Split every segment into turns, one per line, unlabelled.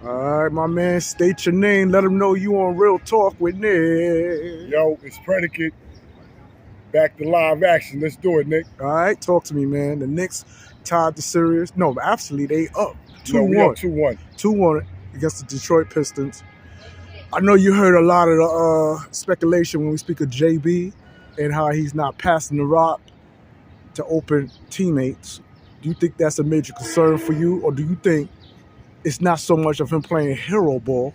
All right, my man, state your name. Let them know you on Real Talk with Nick.
Yo, it's Predicate. Back to live action. Let's do it, Nick.
All right, talk to me, man. The Knicks tied the series. No, but actually, they up 2-1.
No, we up 2-1.
2-1 against the Detroit Pistons. I know you heard a lot of the speculation when we speak of JB and how he's not passing the rock to open teammates. Do you think that's a major concern for you, or do you think it's not so much of him playing hero ball,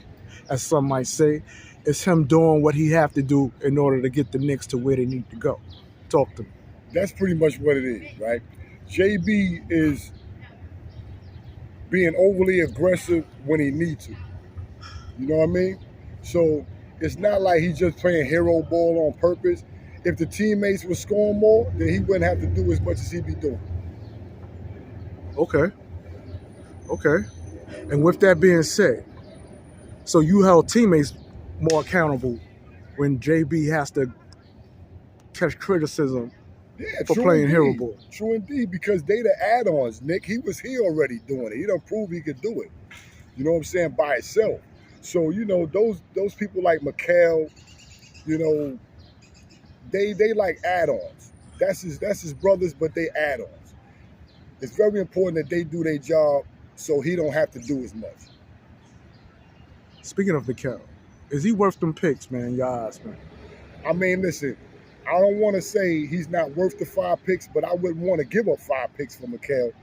as some might say, it's him doing what he have to do in order to get the Knicks to where they need to go? Talk to me.
That's pretty much what it is, right? JB is being overly aggressive when he needs to. You know what I mean? So it's not like he's just playing hero ball on purpose. If the teammates were scoring more, then he wouldn't have to do as much as he be doing.
Okay. And with that being said, so you held teammates more accountable when JB has to catch criticism for playing hero ball.
True indeed, because they the add-ons, Nick. He was here already doing it. He done proved he could do it. You know what I'm saying? By itself. So, you know, those people like Mikal, you know, they like add-ons. That's his brothers, but they add-ons. It's very important that they do their job so he don't have to do as much.
Speaking of Mikal, is he worth them picks, man, in your eyes, man?
I mean, listen, I don't want to say he's not worth the 5 picks, but I wouldn't want to give up 5 picks for Mikal.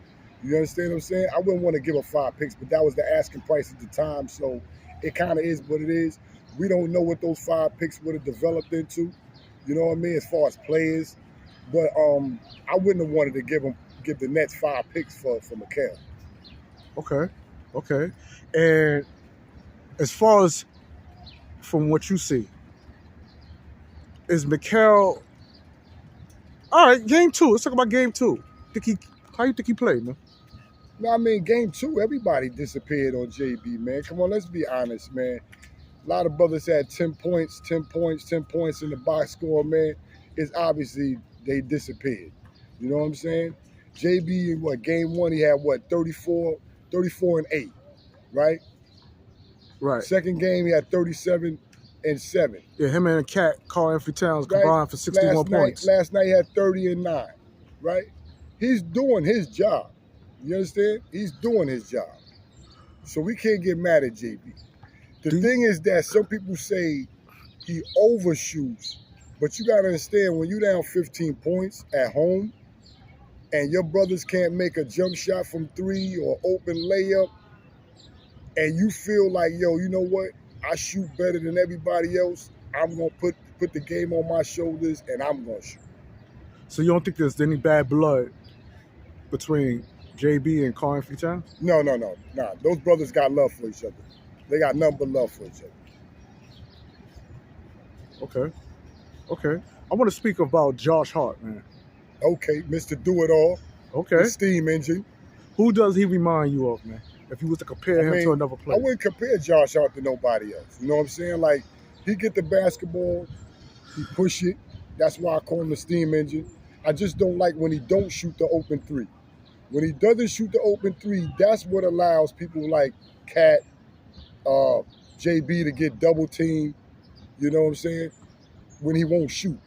You understand what I'm saying? I wouldn't want to give up 5 picks, but that was the asking price at the time, so it kind of is what it is. We don't know what those 5 picks would have developed into, you know what I mean, as far as players. But I wouldn't have wanted to give the Nets 5 picks for Mikal.
Okay. And as far as from what you see, is Mikal all right? Game 2. Let's talk about game 2. How you think he played, man?
No, I mean, game 2, everybody disappeared on JB, man. Come on, let's be honest, man. A lot of brothers had 10 points in the box score, man. It's obviously they disappeared. You know what I'm saying? JB in game 1, he had 34 and 8, right?
Right.
Second game, he had 37 and 7.
Yeah, him and Carl Anthony Towns combined for 61 points.
Last night he had 30 and 9, right? He's doing his job. You understand? He's doing his job. So we can't get mad at JB. The thing is that some people say he overshoots, but you got to understand, when you're down 15 points at home and your brothers can't make a jump shot from 3 or open layup, and you feel like, yo, you know what? I shoot better than everybody else. I'm going to put the game on my shoulders, and I'm going to shoot.
So you don't think there's any bad blood between JB and Carl Anthony Towns?
No. Nah, those brothers got love for each other. They got nothing but love for each
other. Okay. I want to speak about Josh Hart, man.
Okay, Mr. Do-It-All.
Okay.
The steam engine.
Who does he remind you of, man? If you was to compare him to another player.
I wouldn't compare Josh Hart to nobody else. You know what I'm saying? Like, he get the basketball, he push it. That's why I call him the steam engine. I just don't like when he don't shoot the open 3. When he doesn't shoot the open 3, that's what allows people like Cat, JB to get double teamed. You know what I'm saying? When he won't shoot.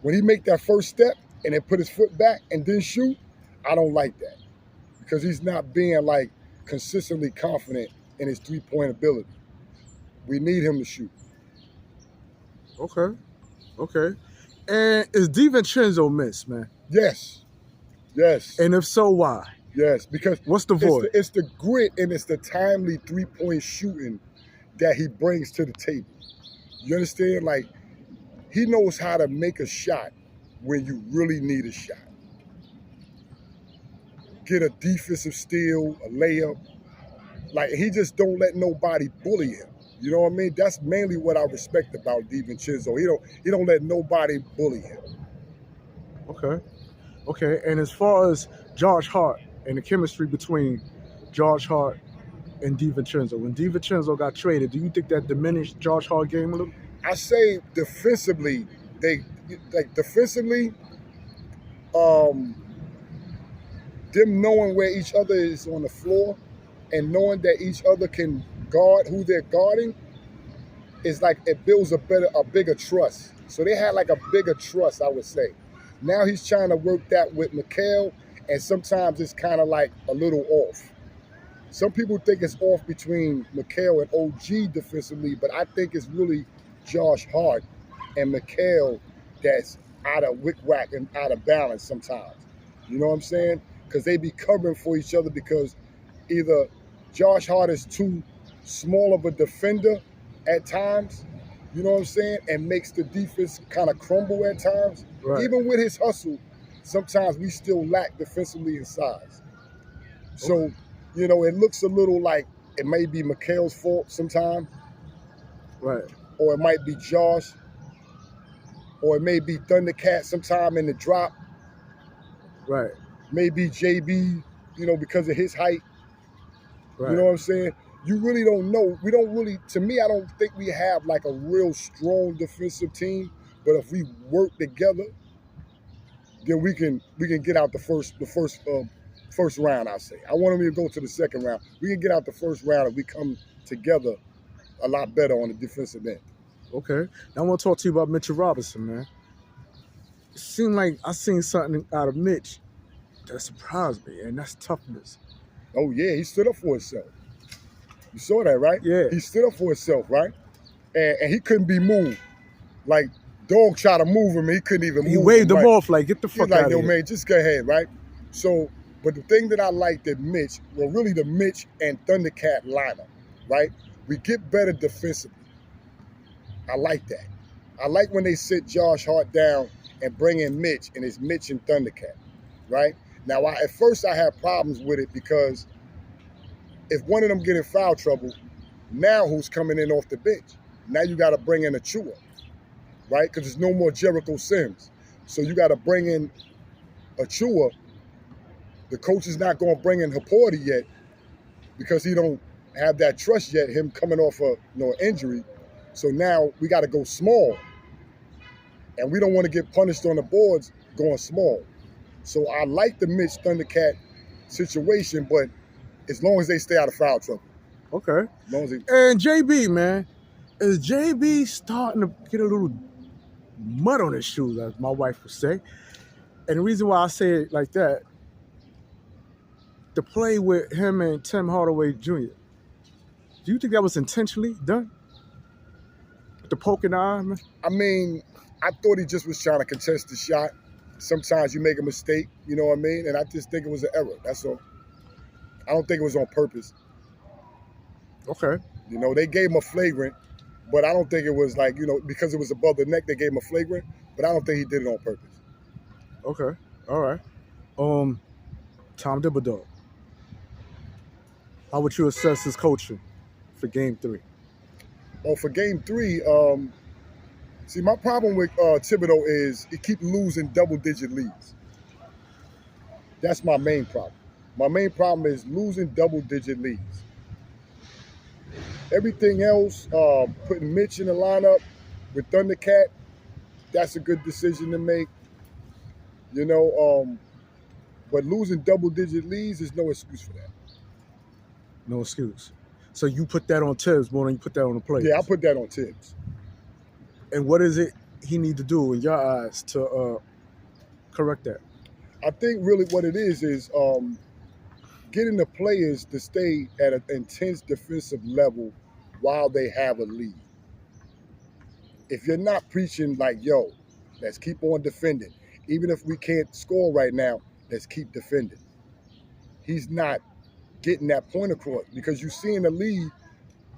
When he make that first step and then put his foot back and then shoot, I don't like that. Because he's not being like consistently confident in his 3-point ability. We need him to shoot.
Okay. And is DiVincenzo missed, man?
Yes.
And if so, why?
Yes, because
what's the void?
It's the grit and it's the timely 3-point shooting that he brings to the table. You understand? Like, he knows how to make a shot when you really need a shot. Get a defensive steal, a layup. Like, he just don't let nobody bully him. You know what I mean? That's mainly what I respect about DiVincenzo. He don't let nobody bully him.
Okay. And as far as Josh Hart and the chemistry between Josh Hart and DiVincenzo, when DiVincenzo got traded, do you think that diminished Josh Hart's game a little?
I say defensively, them knowing where each other is on the floor, and knowing that each other can guard who they're guarding is like it builds a bigger trust. So they had like a bigger trust, I would say. Now he's trying to work that with Mikal, and sometimes it's kind of like a little off. Some people think it's off between Mikal and OG defensively, but I think it's really Josh Hart and Mikal that's out of whack and out of balance sometimes. You know what I'm saying? Because they be covering for each other because either Josh Hart is too small of a defender at times, you know what I'm saying, and makes the defense kind of crumble at times.
Right.
Even with his hustle, sometimes we still lack defensively in size. So, you know, it looks a little like it may be Mikal's fault sometime.
Right.
Or it might be Josh. Or it may be Thundercat sometime in the drop.
Right.
Maybe JB, you know, because of his height.
Right.
You know what I'm saying? You really don't know. We don't really, to me, I don't think we have like a real strong defensive team. But if we work together, then we can get out the first round, I'll say. I want them to go to the second round. We can get out the first round if we come together a lot better on the defensive end.
Okay. Now I want to talk to you about Mitchell Robinson, man. It seemed like I seen something out of Mitch that surprised me, and that's toughness.
Oh, yeah, he stood up for himself. You saw that, right?
Yeah.
He stood up for himself, right? And he couldn't be moved. Like, dog tried to move him, and he couldn't even move him.
He waved him
right?
off like, get the fuck out of here.
Man, just go ahead, right? So, but the thing that I like that Mitch, well, really the Mitch and Thundercat lineup, right? We get better defensively. I like that. I like when they sit Josh Hart down and bring in Mitch, and it's Mitch and Thundercat, right? Now, at first I had problems with it because if one of them get in foul trouble, now who's coming in off the bench? Now you got to bring in Achua, right? Because there's no more Jericho Sims. So you got to bring in Achua. The coach is not going to bring in Haporti yet because he don't have that trust yet, him coming off an injury. So now we got to go small. And we don't want to get punished on the boards going small. So I like the Mitch Thundercat situation, but as long as they stay out of foul trouble.
Okay.
As long as
and JB, man, is JB starting to get a little mud on his shoes, as my wife would say. And the reason why I say it like that, the play with him and Tim Hardaway Jr., do you think that was intentionally done? The poke in the eye, man?
I mean, I thought he just was trying to contest the shot. Sometimes you make a mistake, you know what I mean? And I just think it was an error, that's all. I don't think it was on purpose.
Okay.
You know, they gave him a flagrant, but I don't think it was like, you know, because it was above the neck, they gave him a flagrant, but I don't think he did it on purpose.
Okay. All right. Tom Thibodeau. How would you assess his coaching for Game 3?
Oh, for Game 3, see, my problem with Thibodeau is he keeps losing double-digit leads. That's my main problem. My main problem is losing double-digit leads. Everything else, putting Mitch in the lineup with Thundercat, that's a good decision to make. You know, but losing double-digit leads is no excuse for that.
No excuse. So you put that on Tibbs more than you put that on the players?
Yeah, I put that on Tibbs.
And what is it he need to do in your eyes to correct that?
I think really what it is getting the players to stay at an intense defensive level while they have a lead. If you're not preaching like, yo, let's keep on defending. Even if we can't score right now, let's keep defending. He's not getting that point across because you're seeing the lead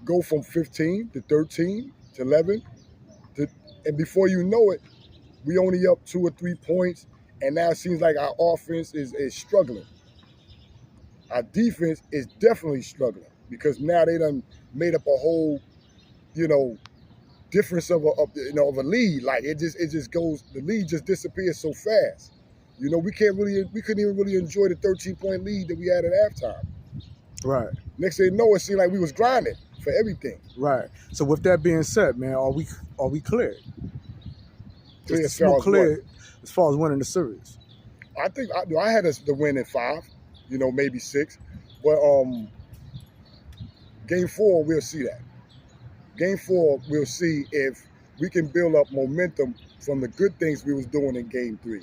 go from 15 to 13 to 11. And before you know it, we only up 2 or 3 points. And now it seems like our offense is struggling. Our defense is definitely struggling because now they done made up a whole, you know, difference of a lead. Like it just goes, the lead just disappears so fast. You know, we couldn't even really enjoy the 13-point lead that we had at halftime.
Right.
Next thing you know, it seemed like we was grinding for everything.
Right. So with that being said, man, are we clear?
Clear
as far as winning the series.
I think I had us to win in 5, you know, maybe 6. But Game 4, we'll see that. Game 4, we'll see if we can build up momentum from the good things we was doing in Game 3.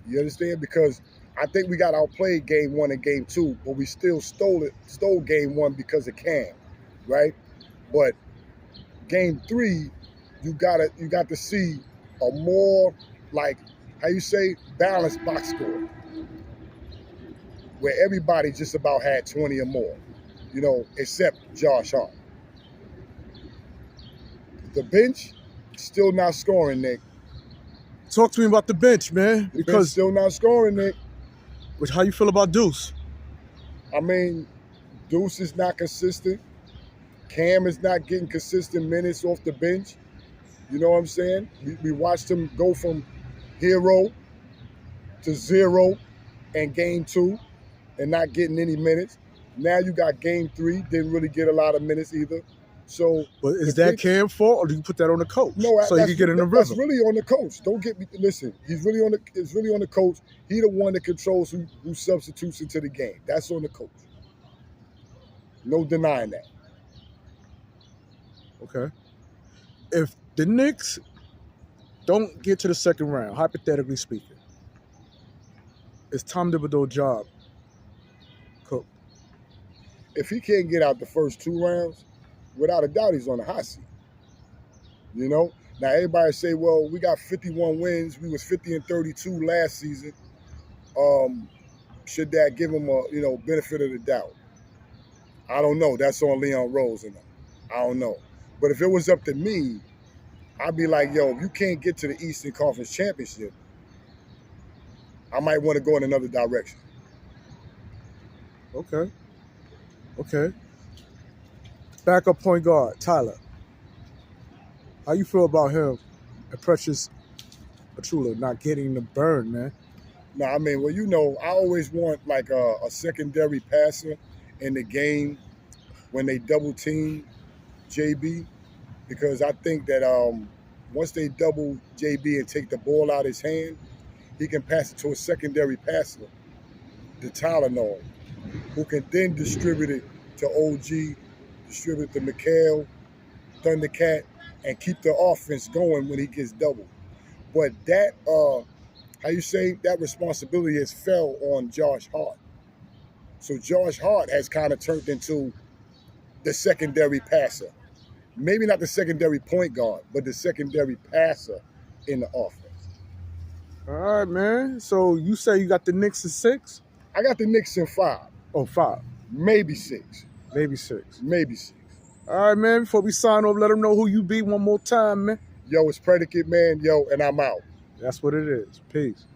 You understand? Because I think we got outplayed Game 1 and Game 2, but we still stole Game 1 because of Cam, right? But Game 3, you got to see a more, like, how you say, balanced box score, where everybody just about had 20 or more, you know, except Josh Hart. The bench still not scoring, Nick.
Talk to me about the bench, man.
The bench still not scoring, Nick.
How you feel about Deuce?
I mean, Deuce is not consistent. Cam is not getting consistent minutes off the bench. You know what I'm saying? We watched him go from hero to 0 in Game 2 and not getting any minutes. Now you got Game 3, didn't really get a lot of minutes either. So,
but is that Cam's fault, or do you put that on the coach? No, so you can get in the rhythm.
That's really on the coach. Don't get me. Listen, it's really on the coach. He the one that controls who substitutes into the game. That's on the coach. No denying that.
Okay. If the Knicks don't get to the second round, hypothetically speaking, is Tom Thibodeau's job cooked?
If he can't get out the first 2 rounds, without a doubt, he's on the hot seat. You know? Now, everybody say, well, we got 51 wins. We was 50-32 last season. Should that give him a, benefit of the doubt? I don't know. That's on Leon Rose and them. I don't know. But if it was up to me, I'd be like, yo, if you can't get to the Eastern Conference Championship, I might want to go in another direction.
Okay. Backup point guard, Tyler. How you feel about him and Precious Achiuwa not getting the burn, man?
No, I mean, well, I always want like a secondary passer in the game when they double team JB, because I think that once they double JB and take the ball out of his hand, he can pass it to a secondary passer, the Tyler Noel, who can then distribute it to OG, distribute to Mikal, Thundercat, and keep the offense going when he gets doubled. But that, that responsibility has fell on Josh Hart. So Josh Hart has kind of turned into the secondary passer. Maybe not the secondary point guard, but the secondary passer in the offense.
All right, man. So you say you got the Knicks in 6?
I got the Knicks in 5.
Oh, 5.
Maybe 6.
Maybe 6.
Maybe 6.
All right, man. Before we sign off, let them know who you be one more time, man.
Yo, it's Predicate, man. Yo, and I'm out.
That's what it is. Peace.